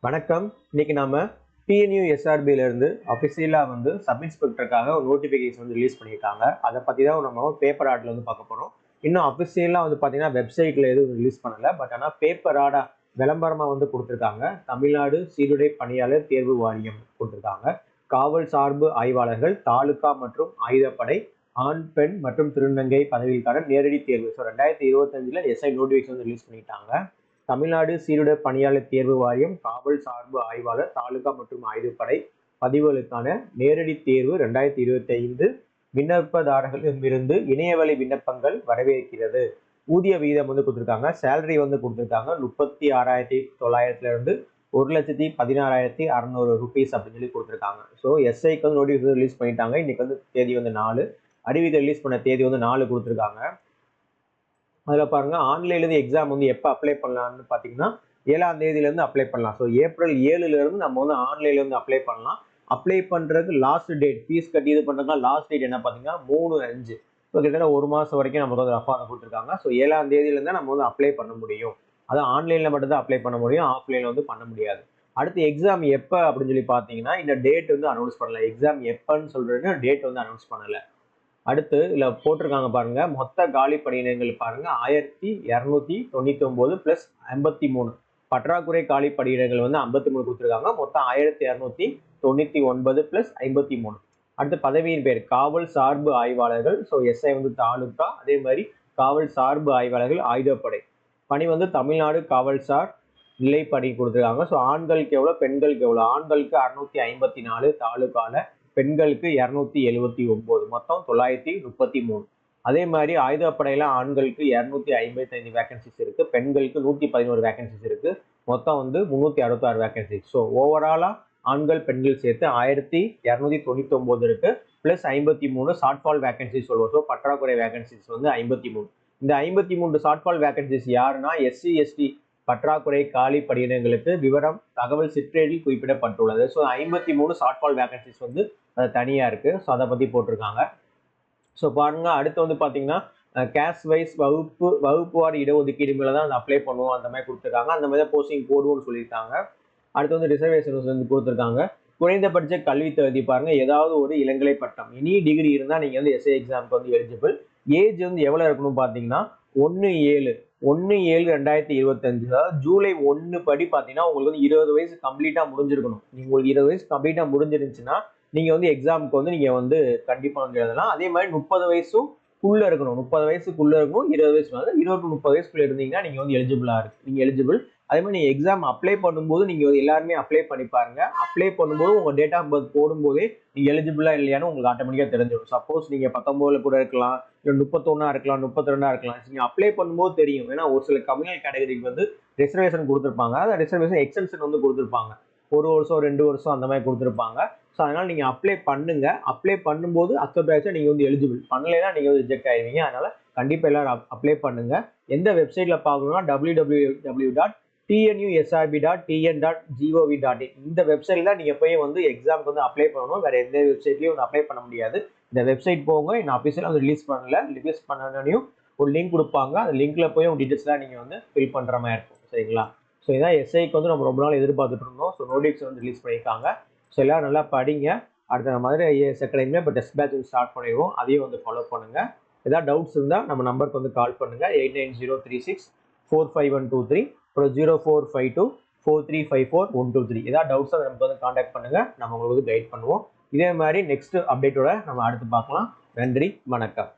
வணக்கம். இன்னைக்கு நாம டிஎன்யூ எஸ்ஆர்பில இருந்து அஃபிஷியலா சப் இன்ஸ்பெக்டருக்காக ஒரு நோட்டிஃபிகேஷன் ரிலீஸ் பண்ணியிருக்காங்க. அதை பத்தி தான் நம்ம பேப்பர் ஆட்ல பார்க்க போறோம். இன்னும் அஃபிஷியலா பாத்தீங்கன்னா வெப்சைட்ல எதுவும் ரிலீஸ் பண்ணல. பட் ஆனா பேப்பர் ஆடா விளம்பரமா கொடுத்துருக்காங்க. தமிழ்நாடு சீருடை பணியாளர் தேர்வு வாரியம் கொடுத்துருக்காங்க. காவல் சார்பு ஆய்வாளர்கள் தாலுகா மற்றும் ஆயுதப்படை ஆண் பெண் மற்றும் திருநங்கை பதவிக்கான நேரடி தேர்வு 2025 எஸ்ஐ நோட்டிஃபிகேஷன் ரிலீஸ் பண்ணிட்டாங்க. தமிழ்நாடு சீருடை பணியாளர் தேர்வு வாரியம் காவல் சார்பு ஆய்வாளர் தாலுகா மற்றும் ஆயுதப்படை பதிவுகளுக்கான நேரடி தேர்வு 2025 விண்ணப்பதாரர்களிடமிருந்து இணையவழி விண்ணப்பங்கள் வரவேற்கிறது. ஊதிய விகிதம் கொடுத்துருக்காங்க. சேலரி கொடுத்துருக்காங்க 36,900 இருந்து 1,16,600 ரூபீஸ் அப்படின்னு சொல்லி கொடுத்துருக்காங்க. ஸோ எஸ்ஐக்கு நோட்டிஃபிகேஷன் ரிலீஸ் பண்ணிட்டாங்க. இன்னைக்கு தேதி 4 அறிவிக்கை ரிலீஸ் பண்ண தேதி 4 கொடுத்துருக்காங்க. அதில் பாருங்க, ஆன்லைன்லேருந்து எக்ஸாம் எப்போ அப்ளை பண்ணலாம்னு பார்த்தீங்கன்னா 7ஆம் தேதியிலேருந்து அப்ளை பண்ணலாம். ஸோ ஏப்ரல் 7லேருந்து நம்ம ஆன்லைன்லேருந்து அப்ளை பண்ணலாம். அப்ளை பண்ணுறதுக்கு லாஸ்ட் டேட் ஃபீஸ் கட்டி இது பண்ணுறதுக்கு லாஸ்ட் டேட் என்ன பார்த்தீங்கன்னா 3/5. ஸோ கிட்டத்தட்ட ஒரு மாதம் வரைக்கும் நமக்கு ரஃபாக கொடுத்துருக்காங்க. ஸோ 7ஆம் தேதியிலேருந்து நம்ம அப்ளை பண்ண முடியும். அதான் ஆன்லைனில் மட்டும்தான் அப்ளை பண்ண முடியும், ஆஃப்லைனில் பண்ண முடியாது. அடுத்து எக்ஸாம் எப்போ அப்படின்னு சொல்லி பார்த்தீங்கன்னா இந்த டேட் அனௌன்ஸ் பண்ணல. எக்ஸாம் எப்போன்னு சொல்கிறது டேட் அனௌன்ஸ் பண்ணலை. அடுத்து இதில் போட்டிருக்காங்க பாருங்க, மொத்த காலி பணியிடங்கள் பாருங்க 1299 + 53. பற்றாக்குறை காலி பணியிடங்கள் 53 கொடுத்துருக்காங்க. மொத்தம் 1299 + 53. அடுத்து பதவியின் பேர் காவல் சார்பு ஆய்வாளர்கள். ஸோ எஸ்ஐ தாலுகா, அதே மாதிரி காவல் சார்பு ஆய்வாளர்கள் ஆயுதப்படை. பணி தமிழ்நாடு காவல்சார் நிலைப்பணி கொடுத்துருக்காங்க. ஸோ ஆண்களுக்கு எவ்வளோ, பெண்களுக்கு எவ்வளோ? ஆண்களுக்கு 654 தாலுகால, பெண்களுக்கு 279, மொத்தம் 933. அதே மாதிரி ஆயுதப்படையில ஆண்களுக்கு 255 வேகன்சிஸ் இருக்கு, பெண்களுக்கு 111 வேகன்சிஸ் இருக்கு, மொத்தம் 366 வேகன்சிஸ். ஸோ ஓவராலா ஆண்கள் பெண்கள் சேர்த்து 1299 இருக்கு, பிளஸ் 53 ஷார்ட்ஃபால் வேகன்சிஸ் சொல்லுவோம். ஸோ பற்றாக்குறை வேகன்சிஸ் 53. இந்த 53 ஷார்ட்ஃபால் வேகன்சிஸ் யாருன்னா எஸ்சி எஸ்டி பற்றாக்குறை காலி பணியிடங்களுக்கு விவரம் தகவல் சிற்றேடில் குறிப்பிடப்பட்டுள்ளது. ஸோ 53 ஷார்ட்ஃபால் வேகன்சிஸ் அது தனியாக இருக்கு. ஸோ அதை பற்றி போட்டிருக்காங்க. ஸோ பாருங்க, அடுத்து பார்த்தீங்கன்னா கேஸ் வைஸ் வகுப்புவார் இடஒதுக்கீடு மேலே தான் அப்ளை பண்ணுவோம் அந்த மாதிரி கொடுத்துருக்காங்க. அந்த மாதிரி தான் போஸ்டிங் போடுவோம்னு சொல்லியிருக்காங்க. அடுத்து ரிசர்வேஷன் கொடுத்துருக்காங்க. குறைந்தபட்ச கல்வி தகுதி பாருங்க, ஏதாவது ஒரு இளங்கலை பட்டம் எனி டிகிரி இருந்தால் நீங்கள் எஸ்ஐ எக்ஸாமுக்கு எலிஜிபிள். ஏஜ் எவ்வளோ இருக்கணும் பார்த்தீங்கன்னா 1/7/2025, அதாவது ஜூலை 1 படி பார்த்தீங்கன்னா உங்களுக்கு 20 வயசு கம்ப்ளீட்டாக முடிஞ்சிருக்கணும். உங்களுக்கு 20 வயசு கம்ப்ளீட்டாக முடிஞ்சிருந்துச்சுன்னா நீங்கள் எக்ஸாமுக்கு நீங்கள் கண்டிப்பாக எழுதலாம். அதே மாதிரி 30 வயசுக்குள்ள இருக்கணும். 30 வயசுக்குள்ள இருக்கணும். 20 வயசு 20 30 வயசுக்குள்ள இருந்தீங்கன்னா நீங்கள் எலிஜிபிளாக இருக்கு, நீங்கள் எலிஜிபிள். அதே மாதிரி நீங்கள் எக்ஸாம் அப்ளை பண்ணும்போது நீங்கள் எல்லாருமே அப்ளை பண்ணி பாருங்க. அப்ளை பண்ணும்போது உங்கள் டேட் ஆஃப் பர்த் போடும்போதே நீங்கள் எலிஜிபிளா இல்லையான்னு உங்களுக்கு ஆட்டோமேட்டிக்காக தெரிஞ்சிடும். சப்போஸ் நீங்கள் 19 கூட இருக்கலாம், இல்லை 31 இருக்கலாம், 32 இருக்கலாம். நீங்கள் அப்ளை பண்ணும்போது தெரியும். ஏன்னா ஒரு சில கம்யூனல் கேட்டகரிக்கு ரிசர்வேஷன் கொடுத்துருப்பாங்க. அந்த ரிசர்வேஷன் எக்ஸ்டென்ஷன் கொடுத்துருப்பாங்க. 1 வருஷம் 2 வருஷம் அந்த மாதிரி கொடுத்துருப்பாங்க. ஸோ அதனால நீங்கள் அப்ளை பண்ணுங்க. அப்ளை பண்ணும்போது அக்செப்ட் ஆயிடுச்சா நீங்கள் எலிஜிபிள், பண்ணலைன்னா நீங்கள் ரிஜெக்ட் ஆயிடுவீங்க. அதனால கண்டிப்பாக எல்லாரும் அப்ளை பண்ணுங்க. எந்த வெப்சைட்ல பார்க்கணும்னா www.tnusrb.tn.gov.in இந்த வெப்சைட்ல தான் நீங்கள் போய் எக்ஸாமுக்கு அப்ளை பண்ணணும். வேற எந்த வெப்சைட்லையும் அப்ளை பண்ண முடியாது. இந்த வெப்சைட் போங்க. இன்னும் ஆஃபீஸில் ரிலீஸ் பண்ணல. ரிலீஸ் பண்ணனையும் ஒரு லிங்க் கொடுப்பாங்க. அந்த லிங்க்ல போய் உங்க டீட்டெயில்ஸ்லாம் நீங்கள் ஃபில் பண்ணுற மாதிரி இருக்கும். சரிங்களா? ஸோ இதான் எஸ்ஐக்கு நம்ம ரொம்ப நாள் எதிர்பார்த்துட்டு இருந்தோம். ஸோ நோட்டிஃபிகேஷன் ரிலீஸ் பண்ணியிருக்காங்க. ஸோ எல்லாரும் நல்லா படிங்க. அடுத்த மாதிரி ஐஏஎஸ் அகாடமியில் இப்போ டெஸ்ட் பேட்ச் ஸ்டார்ட் பண்ணிடுவோம். அதையும் ஃபாலோ பண்ணுங்க. ஏதாவது டவுட்ஸ் இருந்தால் நம்ம நம்பருக்கு கால் பண்ணுங்க. 8903645123, அப்புறம் 04524354 ஏதாவது டவுட்ஸ் நமக்கு கான்டாக்ட் பண்ணுங்க. நம்ம உங்களுக்கு கைட் பண்ணுவோம். இதே மாதிரி நெக்ஸ்ட் அப்டேட்டோட நம்ம அடுத்து பார்க்கலாம். நன்றி, வணக்கம்.